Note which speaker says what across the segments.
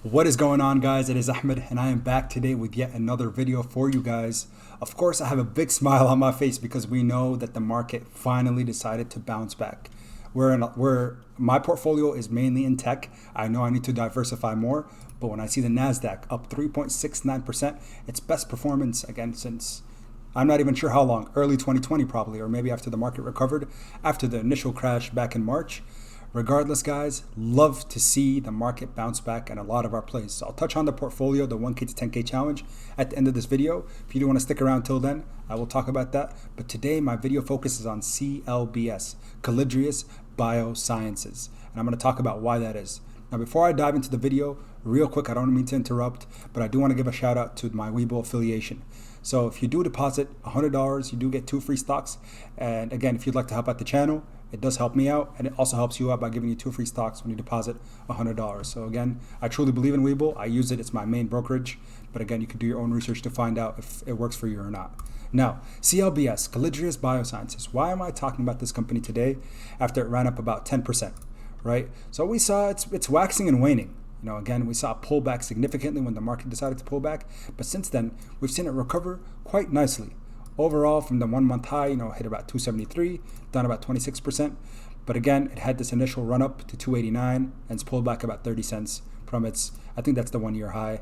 Speaker 1: What is going on, guys? It is Ahmed and I am back today with yet another video for you guys. Of course, I have a big smile on my face because we know that the market finally decided to bounce back. My portfolio is mainly in tech. I know I need to diversify more, but when I see the Nasdaq up 3.69%, its best performance again since I'm not even sure how long, early 2020 probably, or maybe after the market recovered after the initial crash back in March. Regardless, guys, love to see the market bounce back and a lot of our plays. So I'll touch on the portfolio, the 1K to 10K challenge at the end of this video. If you do want to stick around till then, I will talk about that. But today, my video focuses on CLBS, Calidrius Biosciences. And I'm going to talk about why that is. Now, before I dive into the video, real quick, I don't mean to interrupt, but I do want to give a shout out to my Webull affiliation. So if you do deposit $100, you do get 2 free stocks. And again, if you'd like to help out the channel, it does help me out, and it also helps you out by giving you 2 free stocks when you deposit $100. So again, I truly believe in Webull. I use it. It's my main brokerage. But again, you can do your own research to find out if it works for you or not. Now, CLBS, Calidrius Biosciences. Why am I talking about this company today after it ran up about 10%, right? So we saw it's waxing and waning. Again, we saw a pullback significantly when the market decided to pull back. But since then, we've seen it recover quite nicely. Overall, from the 1 month high, hit about 273, down about 26%. But again, it had this initial run up to 289 and it's pulled back about 30 cents from its, I think that's the 1 year high,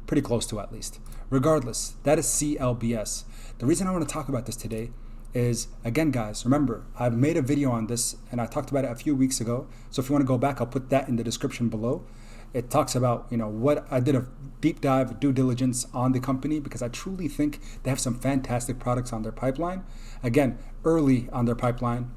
Speaker 1: pretty close to at least. Regardless, that is CLBS. The reason I want to talk about this today is, again, guys, remember, I've made a video on this and I talked about it a few weeks ago. So if you want to go back, I'll put that in the description below. It talks about, what I did a deep dive due diligence on the company because I truly think they have some fantastic products on their pipeline. Again, early on their pipeline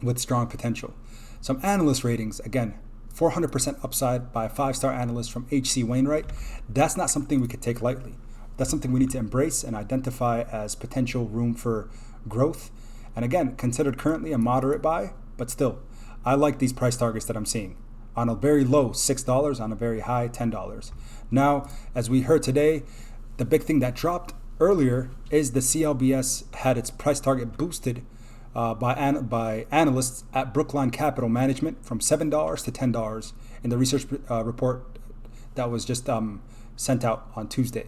Speaker 1: with strong potential. Some analyst ratings, again, 400% upside by a 5-star analyst from H.C. Wainwright. That's not something we could take lightly. That's something we need to embrace and identify as potential room for growth. And again, considered currently a moderate buy, but still, I like these price targets that I'm seeing. On a very low $6, on a very high $10. Now, as we heard today, the big thing that dropped earlier is the CLBS had its price target boosted by analysts at Brookline Capital Management from $7 to $10 in the research report that was just sent out on Tuesday.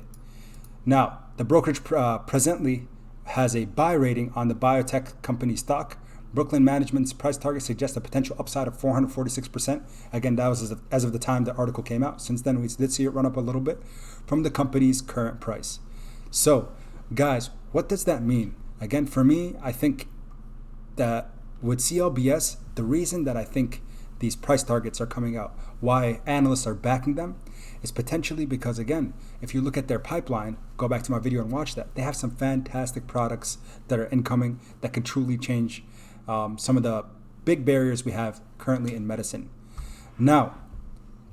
Speaker 1: Now, the brokerage presently has a buy rating on the biotech company stock. Brookline Management's price target suggests a potential upside of 446%. Again, that was as of the time the article came out. Since then, we did see it run up a little bit from the company's current price. So, guys, what does that mean? Again, for me, I think that with CLBS, the reason that I think these price targets are coming out, why analysts are backing them, is potentially because, again, if you look at their pipeline, go back to my video and watch that, they have some fantastic products that are incoming that could truly change some of the big barriers we have currently in medicine. Now,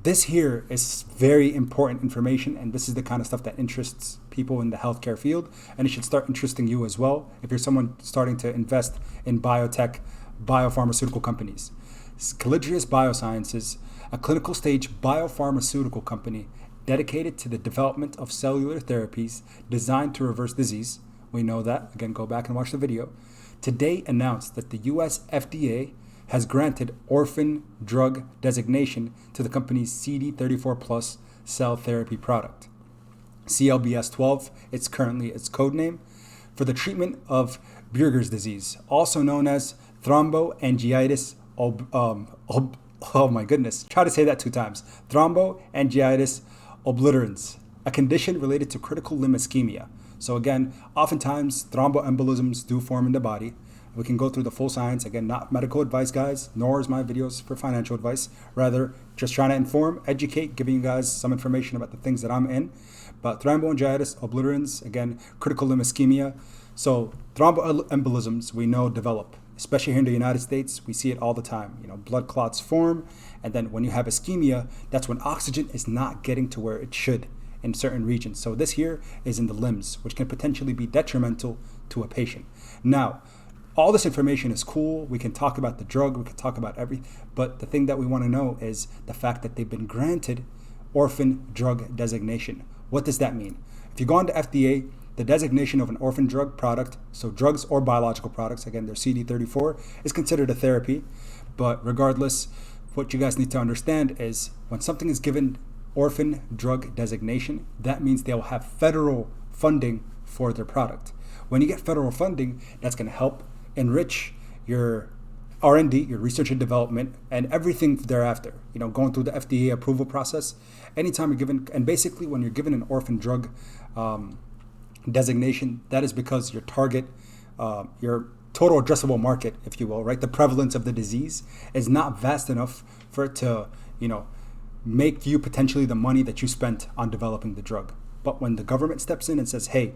Speaker 1: this here is very important information, and this is the kind of stuff that interests people in the healthcare field, and it should start interesting you as well if you're someone starting to invest in biotech, biopharmaceutical companies. Calidrius Biosciences, a clinical stage biopharmaceutical company dedicated to the development of cellular therapies designed to reverse disease. We know that. Again, go back and watch the video. Today announced that the US FDA has granted orphan drug designation to the company's CD34 plus cell therapy product. CLBS 12, it's currently its code name, for the treatment of Buerger's disease, also known as thromboangiitis oh my goodness, try to say that 2 times. Thromboangiitis obliterans, a condition related to critical limb ischemia. So again, oftentimes thromboembolisms do form in the body. We can go through the full science. Again, not medical advice, guys, nor is my videos for financial advice. Rather, just trying to inform, educate, giving you guys some information about the things that I'm in. But thromboangiitis obliterans, again, critical limb ischemia. So thromboembolisms we know develop, especially here in the United States. We see it all the time. Blood clots form, and then when you have ischemia, that's when oxygen is not getting to where it should in certain regions. So this here is in the limbs, which can potentially be detrimental to a patient. Now, all this information is cool. We can talk about the drug, we can talk about everything, but the thing that we want to know is the fact that they've been granted orphan drug designation. What does that mean? If you go on to FDA, the designation of an orphan drug product, so drugs or biological products, again, their CD34, is considered a therapy. But regardless, what you guys need to understand is when something is given orphan drug designation. That means they'll have federal funding for their product. When you get federal funding, that's going to help enrich your R&D, your research and development, and everything thereafter. Going through the FDA approval process. Anytime you're given, and basically when you're given an orphan drug designation, that is because your target, your total addressable market, if you will, right, the prevalence of the disease is not vast enough for it to, make you potentially the money that you spent on developing the drug. But when the government steps in and says, hey,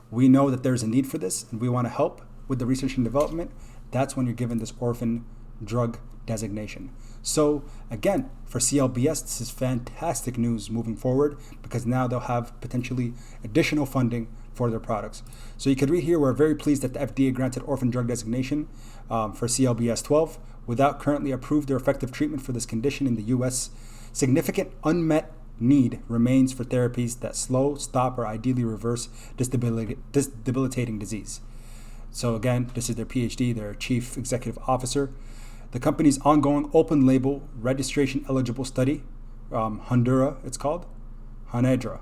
Speaker 1: we know that there's a need for this and we want to help with the research and development, that's when you're given this orphan drug designation. So again, for CLBS, this is fantastic news moving forward because now they'll have potentially additional funding for their products. So you could read here, we're very pleased that the FDA granted orphan drug designation for CLBS 12 without currently approved or effective treatment for this condition in the U.S. Significant unmet need remains for therapies that slow, stop, or ideally reverse this debilitating disease. So again, this is their PhD, their chief executive officer. The company's ongoing open label registration eligible study, HONDURA, it's called, HONEDRA,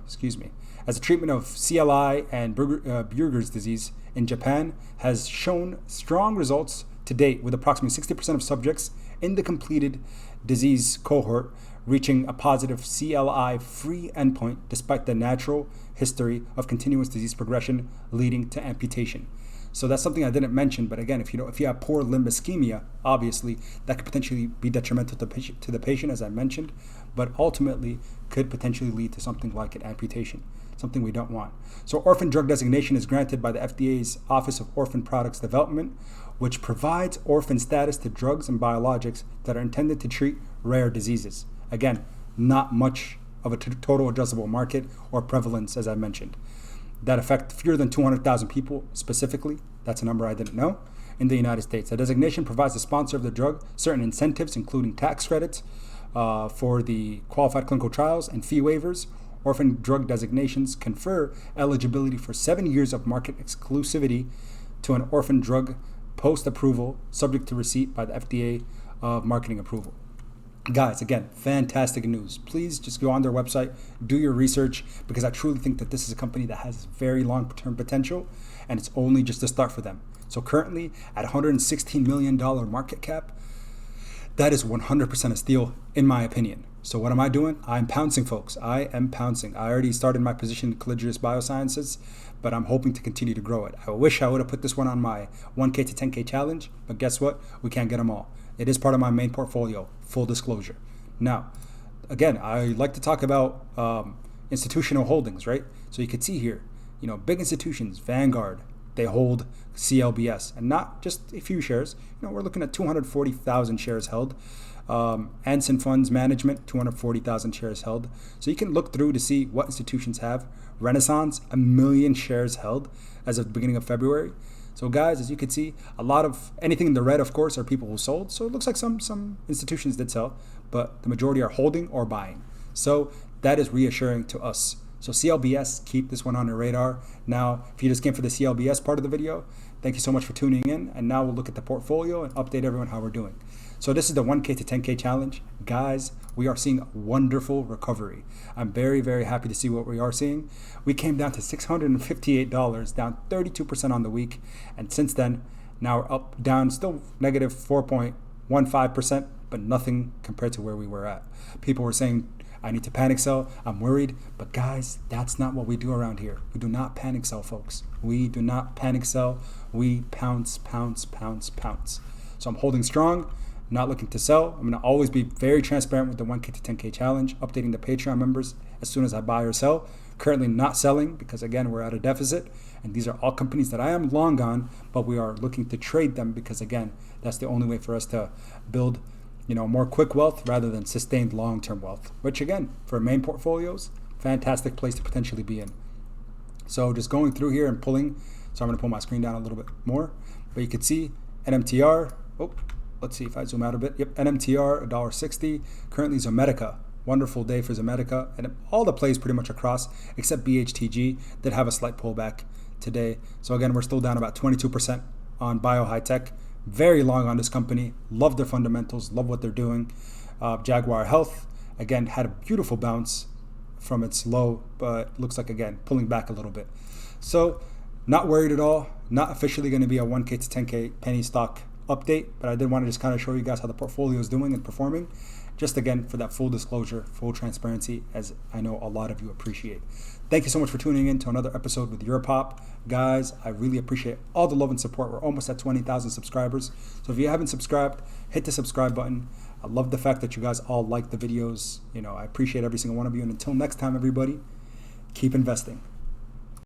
Speaker 1: as a treatment of CLI and Buerger's disease in Japan has shown strong results to date with approximately 60% of subjects in the completed disease cohort reaching a positive CLI-free endpoint despite the natural history of continuous disease progression leading to amputation. So that's something I didn't mention, but again, if you have poor limb ischemia, obviously that could potentially be detrimental to the patient, as I mentioned, but ultimately could potentially lead to something like an amputation, something we don't want. So orphan drug designation is granted by the FDA's Office of Orphan Products Development, which provides orphan status to drugs and biologics that are intended to treat rare diseases. Again, not much of a total addressable market or prevalence, as I mentioned, that affect fewer than 200,000 people specifically. That's a number I didn't know. In the United States, the designation provides the sponsor of the drug certain incentives, including tax credits for the qualified clinical trials and fee waivers. Orphan drug designations confer eligibility for 7 years of market exclusivity to an orphan drug post-approval, subject to receipt by the FDA of marketing approval. Guys, again, fantastic news. Please just go on their website, do your research, because I truly think that this is a company that has very long-term potential, and it's only just a start for them. So currently, at $116 million market cap, that is 100% a steal, in my opinion. So what am I doing? I'm pouncing, folks. I am pouncing. I already started my position in Colligious Biosciences, but I'm hoping to continue to grow it. I wish I would have put this one on my 1K to 10K challenge, but guess what? We can't get them all. It is part of my main portfolio, full disclosure. Now, again, I like to talk about institutional holdings, right? So you can see here, big institutions, Vanguard, they hold CLBS, and not just a few shares. We're looking at 240,000 shares held. Anson Funds Management, 240,000 shares held. So you can look through to see what institutions have. Renaissance, 1 million shares held as of the beginning of February. So guys, as you can see, a lot of anything in the red, of course, are people who sold. So it looks like some institutions did sell, but the majority are holding or buying. So that is reassuring to us. So CLBS, keep this one on your radar. Now, if you just came for the CLBS part of the video, thank you so much for tuning in. And now we'll look at the portfolio and update everyone how we're doing. So this is the 1K to 10K challenge. Guys, we are seeing wonderful recovery. I'm very, very happy to see what we are seeing. We came down to $658, down 32% on the week. And since then, now we're up, down, still negative 4.15%, but nothing compared to where we were at. People were saying, I need to panic sell. I'm worried. But guys, that's not what we do around here. We do not panic sell, folks. We do not panic sell. We pounce, pounce, pounce, pounce. So I'm holding strong. Not looking to sell. I'm going to always be very transparent with the 1K to 10K challenge, updating the Patreon members as soon as I buy or sell. Currently not selling because, again, we're at a deficit. And these are all companies that I am long on, but we are looking to trade them because, again, that's the only way for us to build, more quick wealth rather than sustained long-term wealth, which, again, for main portfolios, fantastic place to potentially be in. So just going through here and pulling. So I'm going to pull my screen down a little bit more. But you can see NMTR. Let's see if I zoom out a bit. Yep, NMTR, $1.60. Currently Zomedica. Wonderful day for Zomedica. And all the plays pretty much across, except BHTG, did have a slight pullback today. So again, we're still down about 22% on Bio High Tech. Very long on this company. Love their fundamentals. Love what they're doing. Jaguar Health, again, had a beautiful bounce. from its low, but looks like, again, pulling back a little bit. So not worried at all. Not officially going to be a 1K to 10K penny stock update, but I did want to just kind of show you guys how the portfolio is doing and performing. Just again, for that full disclosure, full transparency, as I know a lot of you appreciate. Thank you so much for tuning in to another episode with Europop. Guys, I really appreciate all the love and support. We're almost at 20,000 subscribers. So if you haven't subscribed, hit the subscribe button. I love the fact that you guys all like the videos. I appreciate every single one of you. And until next time, everybody, keep investing.